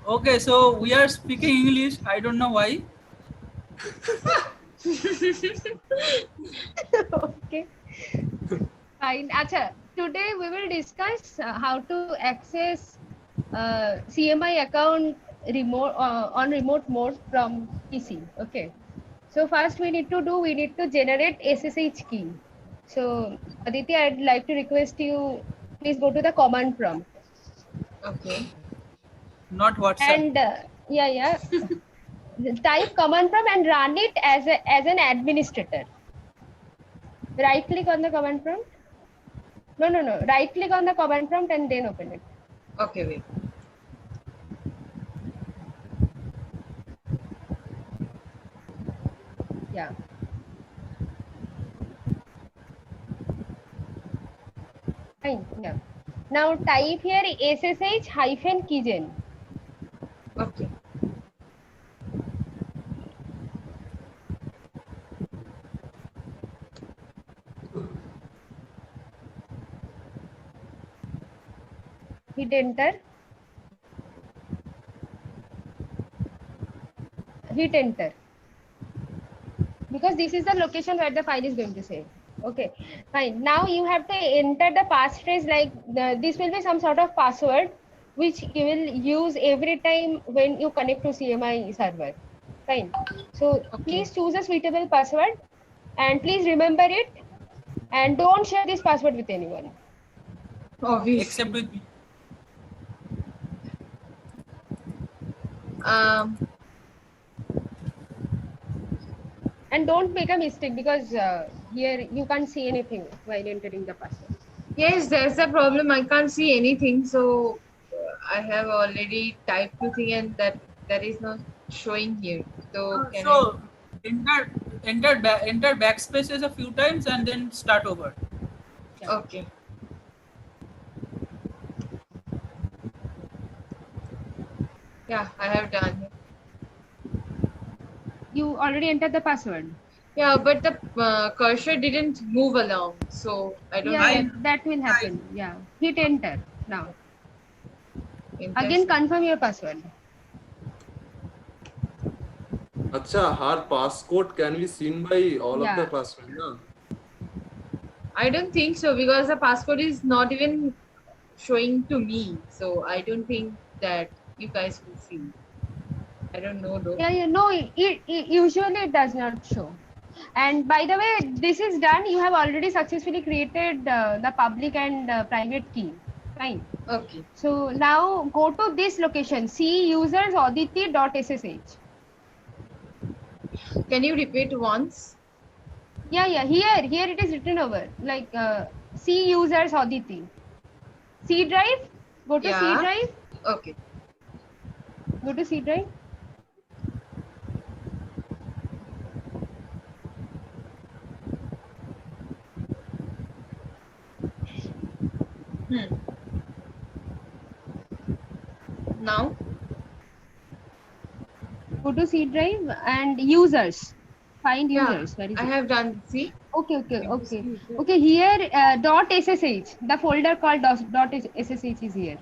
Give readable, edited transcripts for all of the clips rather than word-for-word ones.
Okay, so we are speaking English. I don't know why. Okay. Fine. Acha, today we will discuss how to access CMI account remote on remote mode from PC. Okay. So first we need to generate SSH key. So Aditya, I'd like to request you please go to the command prompt Okay. Not WhatsApp. and yeah, type command prompt and run it as an administrator. Right click on the command prompt. No. Right click on the command prompt and then open it. Okay, wait. Yeah. Fine. Yeah. Now type here SSH hyphen keygen. Okay. Hit enter. Hit enter. Because this is the location where the file is going to save. Okay. Fine. Now you have to enter the passphrase like this will be some sort of password which you will use every time when you connect to CMI server. Fine. So Okay. please choose a suitable password and please remember it and don't share this password with anyone. Obviously. Except with me. Um. And don't make a mistake because here you can't see anything while entering the password. Yes, there's a problem. I can't see anything. So I have already typed two thing and that is not showing here. So can I? So enter backspaces a few times and then start over. Yeah. Okay. Yeah, I have done it. You already entered the password. Yeah, but the cursor didn't move along, so I don't Yeah, know. yeah, I that will happen. Yeah. Hit enter now. Enter. Again, confirm your password. Acha, her passcode can be seen by all of the Yeah. password, na? I don't think so because the passcode is not even showing to me. So I don't think that you guys will see. I don't know though. Yeah. No, it usually it does not show. And by the way, this is done. You have already successfully created the public and private key. Fine. Okay. So now go to this location, C users audity.ssh. Can you repeat once? Yeah. Here it is written over like C users Auditi. C drive. Go to C Yeah. drive. Okay. Go to C drive. Hmm. Now. Go to C drive and users. Find Yeah, users. Where is I it? have done. See. Okay. Here dot ssh. The folder called dot ssh is here.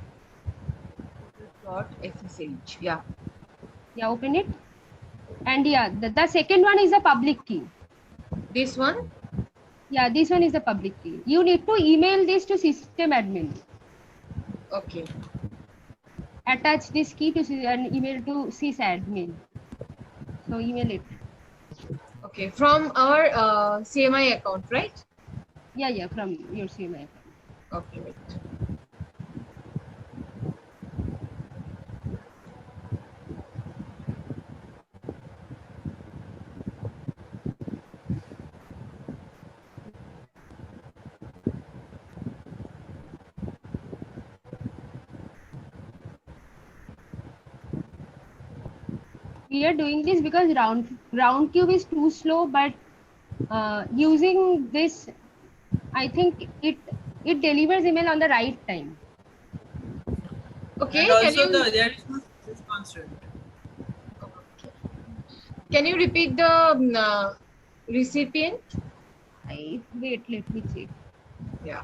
Dot SSH. Yeah. Yeah, open it. And yeah, the second one is the public key. This one. Yeah, this one is the public key. You need to email this to system admin. Okay. Attach this key to an email to sysadmin. So email it. Okay. From our CMI account, right? Yeah, from your CMI account. Okay. Wait. We are doing this because Roundcube is too slow, but using this, I think it delivers email on the right time. Okay. and also there is no response rate. Okay. Can you repeat the recipient? Wait, let me check. Yeah.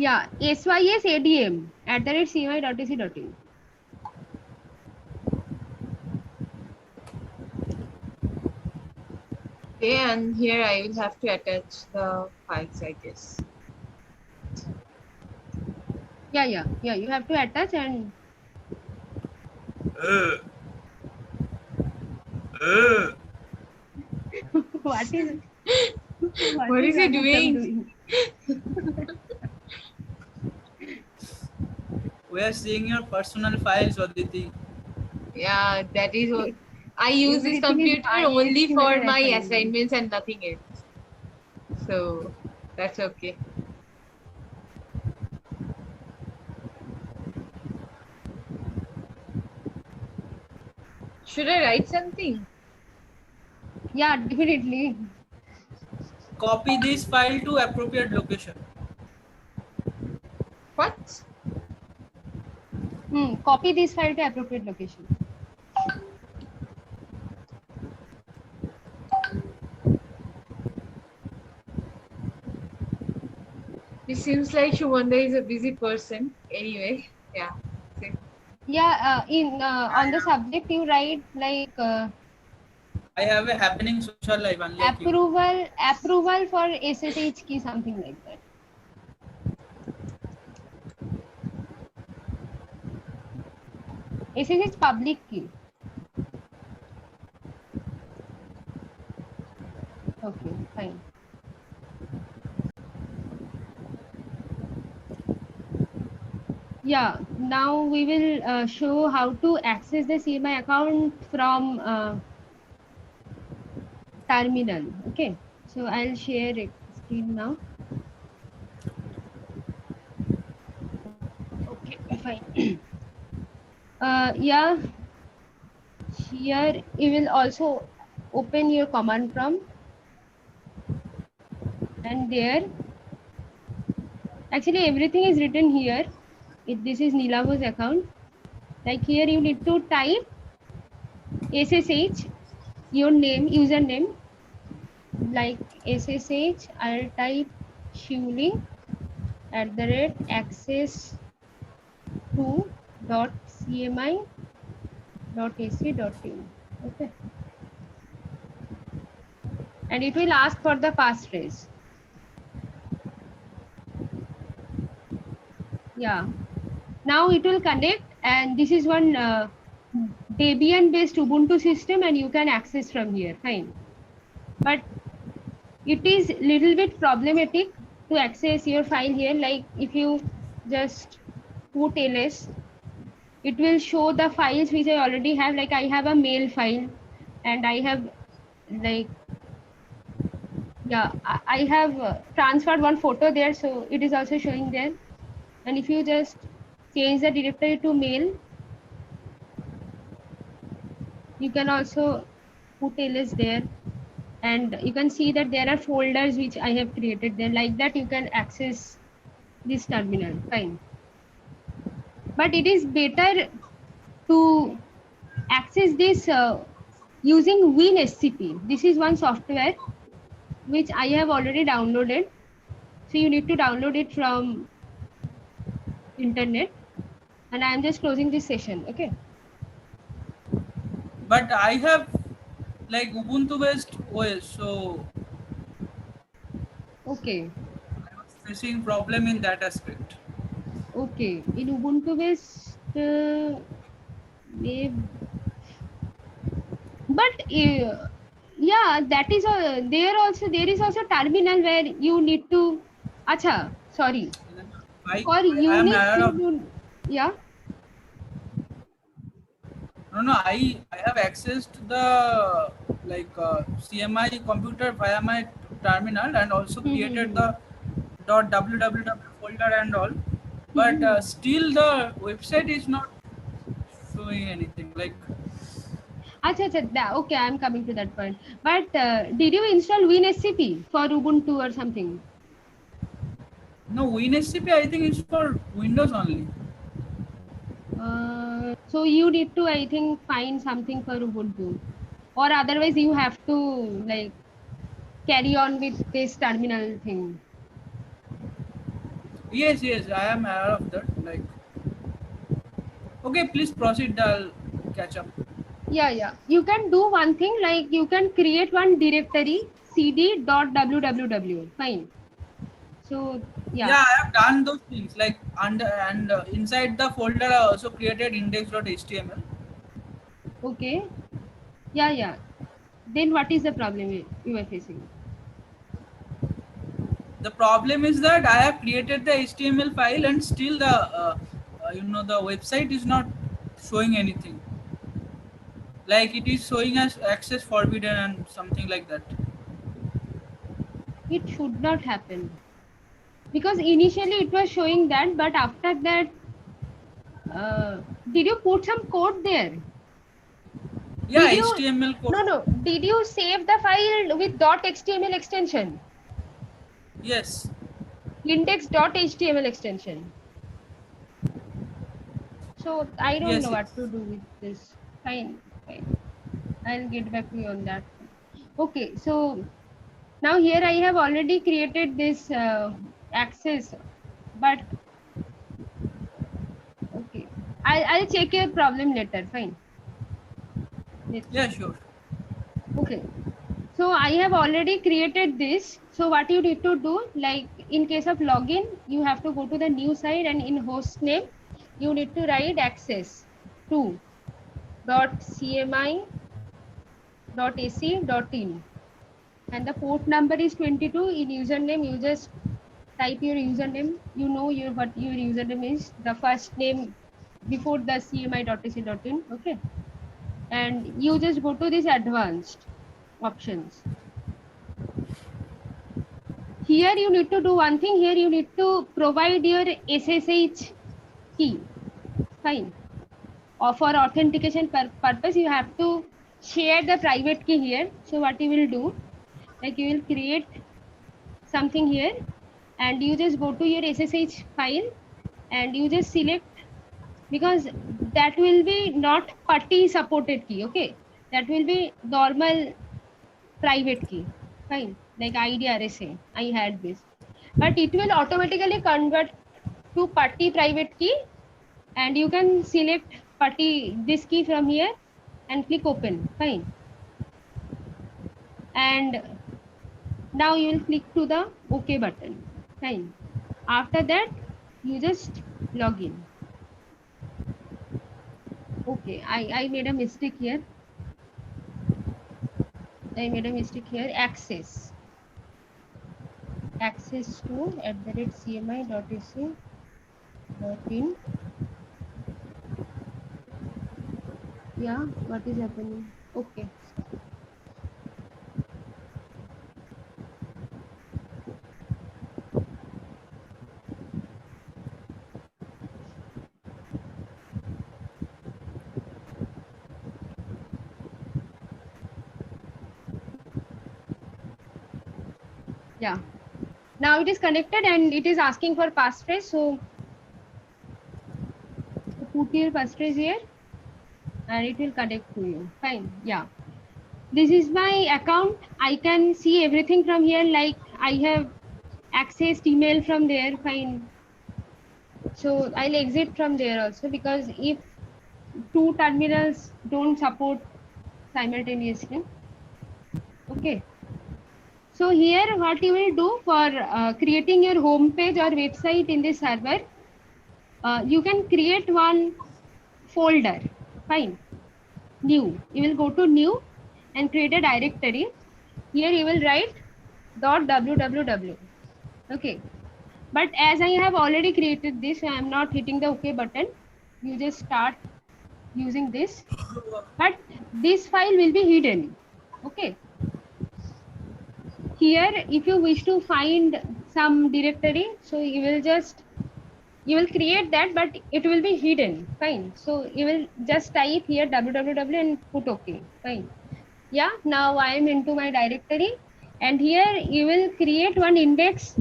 Yeah, sysadm@cmi.ac.in. Okay, and here I will have to attach the files, I guess. Yeah. You have to attach and what is What is he Anusam doing? We are seeing your personal files, Aditi. Yeah, that is what I use this Everything is computer my only HTML for and my assignment. assignments and nothing else. So that's okay. Should I write something? Yeah, definitely. Copy this file to appropriate location. What? Copy this file to appropriate location. It seems like Shumanda is a busy person. Anyway, yeah. See. Yeah, on the subject you write like I have a happening social life, unlike you. approval for SSH key, something like that. SSH public key. Okay, fine. Yeah, now we will show how to access the CMI account from terminal. Okay, so I'll share it screen now. Okay, fine. Yeah, here you will also open your command prompt, and there actually everything is written here. This is Nilavo's account. Like here you need to type SSH, your name, username, like SSH. I'll type Shivling @access to .cmi.ac.in. Okay, and it will ask for the passphrase. Yeah, now it will connect, and this is one Debian based Ubuntu system, and you can access from here. Fine, but it is little bit problematic to access your file here. Like if you just put ls, it will show the files which I already have. Like I have a mail file, and I have like I have transferred one photo there, so it is also showing there. And if you just change the directory to mail, you can also put ls there, and you can see that there are folders which I have created there. Like that you can access this terminal. Fine, but it is better to access this using WinSCP. This is one software which I have already downloaded. So you need to download it from internet, and I am just closing this session. Okay. But I have like Ubuntu based OS, so Okay. I was facing problem in that aspect. Okay. In Ubuntu based, but yeah, that is a there is also terminal where you need to. Acha, sorry. For I am Unix, aware of. yeah. No, I have accessed the like CMI computer via my terminal and also created the .www folder and all. But still the website is not showing anything. Like Okay, I'm coming to that point. But did you install WinSCP for Ubuntu or something? no, WinSCP I think is for Windows only. So you need to, I think, find something for Ubuntu, or otherwise you have to like carry on with this terminal thing. Yes, yes, I am aware of that. Like, okay, please proceed. I'll catch up. Yeah. You can do one thing, like you can create one directory cd.www. Fine. So yeah. Yeah, I have done those things. Like under and inside the folder, I also created index.html. Okay. Yeah. Then what is the problem you are facing? The problem is that I have created the HTML file and still the the website is not showing anything. Like it is showing as access forbidden and something like that. It should not happen because initially it was showing that, but after that, did you put some code there? Yeah, Did you? HTML code. No. Did you save the file with .html extension? Yes. Index.html extension. So I don't Yes. know what Yes. to do with this. Fine. I'll get back to you on that. Okay, so now here I have already created this access, but okay, I'll check your problem later. Fine. Let's Yeah, see. sure. Okay. So I have already created this. So what you need to do, like in case of login, you have to go to the new site, and in host name, you need to write access to .cmi.ac.in, and the port number is 22. In username, you just type your username. You know what your username is, the first name before the cmi.ac.in. Okay, and you just go to this advanced options. Here you need to do one thing. Here you need to provide your SSH key. Fine. Or for authentication purpose, you have to share the private key here. So what you will do, like you will create something here, and you just go to your SSH file, and you just select, because that will be not PuTTY supported key. Okay, that will be normal private key. Fine. Like ID RSA. I had this, but it will automatically convert to PuTTY private key, and you can select PuTTY this key from here and click open. Fine. And now you will click to the OK button. Fine. After that, you just log in. Okay, I made a mistake here. Access to @cmi.ac.in. Yeah, what is happening? Okay. Yeah. Now it is connected and it is asking for passphrase. So put your passphrase here and it will connect to you. Fine. Yeah. This is my account. I can see everything from here. Like I have accessed email from there. Fine. So I'll exit from there also, because if two terminals don't support simultaneously. Okay. So here what you will do for creating your home page or website in this server, you can create one folder. Fine. New. You will go to new and create a directory. Here you will write .www. Okay. But as I have already created this, I am not hitting the OK button. You just start using this. But this file will be hidden. Okay. Here, if you wish to find some directory, so you will create that, but it will be hidden. Fine. So you will just type here www and put OK. Fine. Yeah. Now I am into my directory, and here you will create one index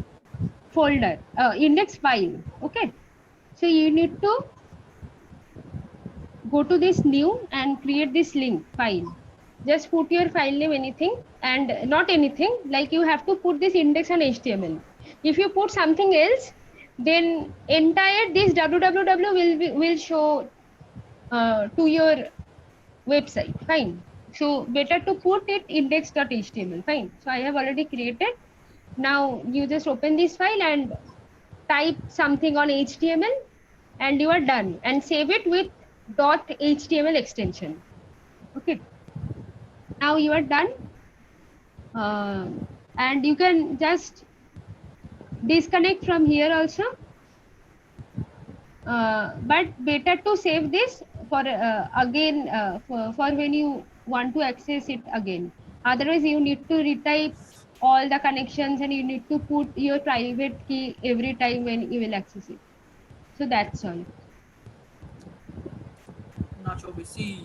folder, index file. Okay. So you need to go to this new and create this link file. Just put your file name, anything, and not anything, like you have to put this index on HTML. If you put something else, then entire this www will show to your website. Fine. So better to put it index.html. Fine. So I have already created. Now you just open this file and type something on HTML and you are done, and save it with .html extension. Okay. Now you are done. And you can just disconnect from here also. But better to save this for again for when you want to access it again. Otherwise you need to retype all the connections and you need to put your private key every time when you will access it. So that's all. Nacho BC.